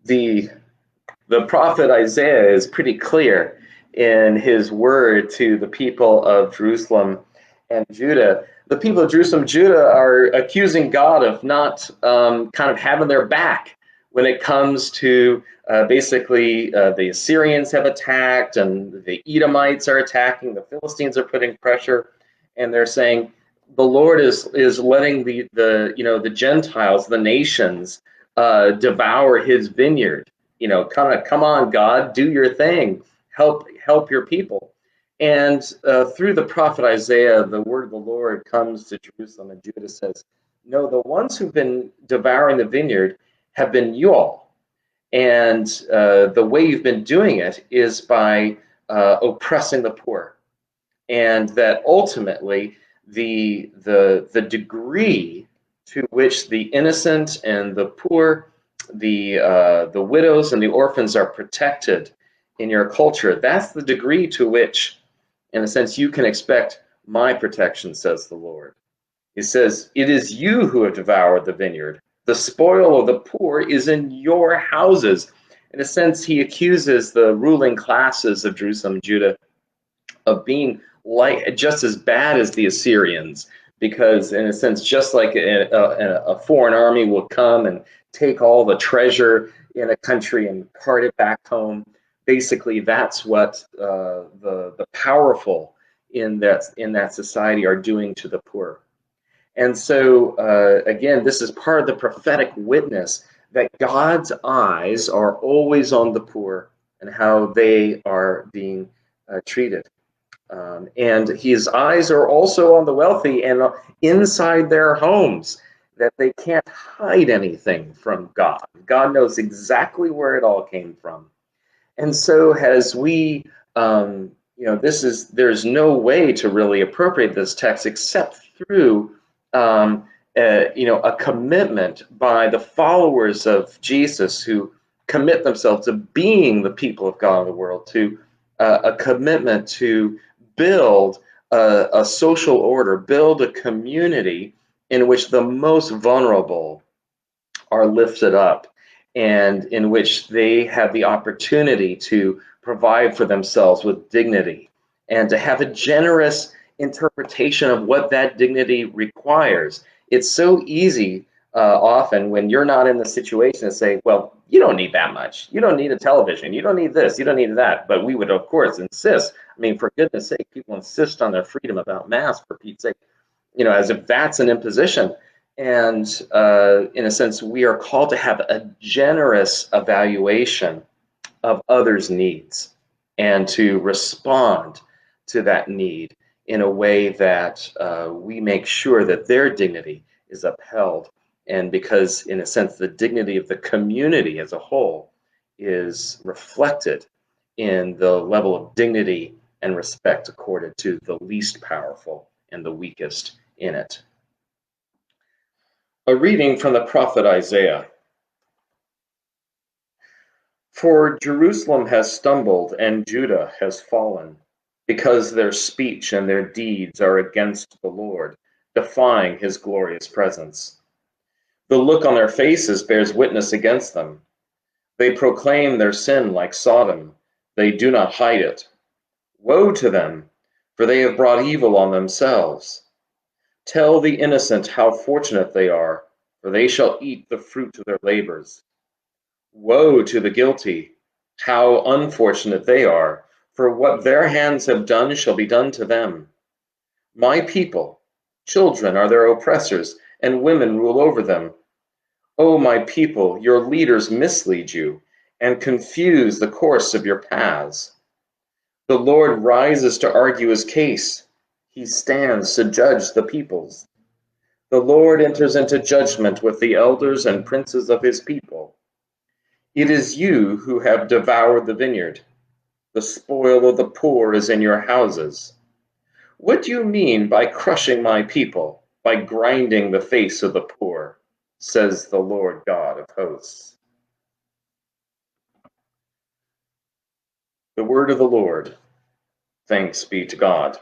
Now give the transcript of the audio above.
The the prophet Isaiah is pretty clear in his word to the people of Jerusalem and Judah. The people of Jerusalem and Judah are accusing God of not kind of having their back when it comes to basically the Assyrians have attacked and the Edomites are attacking, the Philistines are putting pressure, and they're saying the Lord is letting the Gentiles, the nations, devour His vineyard. Come on, God, do your thing, help your people. And through the prophet Isaiah, the word of the Lord comes to Jerusalem, and Judah says, no, the ones who've been devouring the vineyard have been you all. And the way you've been doing it is by oppressing the poor. And that ultimately the degree to which the innocent and the poor, the widows and the orphans are protected in your culture, that's the degree to which, in a sense, you can expect my protection, says the Lord. He says, it is you who have devoured the vineyard. The spoil of the poor is in your houses. In a sense, he accuses the ruling classes of Jerusalem and Judah of being like just as bad as the Assyrians, because in a sense, just like a foreign army will come and take all the treasure in a country and cart it back home, basically that's what the powerful in that society are doing to the poor. And so again, this is part of the prophetic witness that God's eyes are always on the poor and how they are being treated. And his eyes are also on the wealthy and inside their homes, that they can't hide anything from God. God knows exactly where it all came from. And so as we, there's no way to really appropriate this text except through, a commitment by the followers of Jesus who commit themselves to being the people of God in the world, to a commitment to build a social order, build a community in which the most vulnerable are lifted up and in which they have the opportunity to provide for themselves with dignity and to have a generous interpretation of what that dignity requires. It's so easy often when you're not in the situation to say, well, you don't need that much. You don't need a television. You don't need this. You don't need that. But we would, of course, insist. I mean, for goodness sake, people insist on their freedom about masks, for Pete's sake, as if that's an imposition. And in a sense, we are called to have a generous evaluation of others' needs and to respond to that need in a way that we make sure that their dignity is upheld. And because, in a sense, the dignity of the community as a whole is reflected in the level of dignity and respect accorded to the least powerful and the weakest in it. A reading from the prophet Isaiah. For Jerusalem has stumbled and Judah has fallen, because their speech and their deeds are against the Lord, defying his glorious presence. The look on their faces bears witness against them. They proclaim their sin like Sodom. They do not hide it. Woe to them, for they have brought evil on themselves. Tell the innocent how fortunate they are, for they shall eat the fruit of their labors. Woe to the guilty, how unfortunate they are, for what their hands have done shall be done to them. My people, children are their oppressors, and women rule over them. O my people, your leaders mislead you, and confuse the course of your paths. The Lord rises to argue his case. He stands to judge the peoples. The Lord enters into judgment with the elders and princes of his people. It is you who have devoured the vineyard. The spoil of the poor is in your houses. What do you mean by crushing my people, by grinding the face of the poor, says the Lord God of hosts. The word of the Lord. Thanks be to God.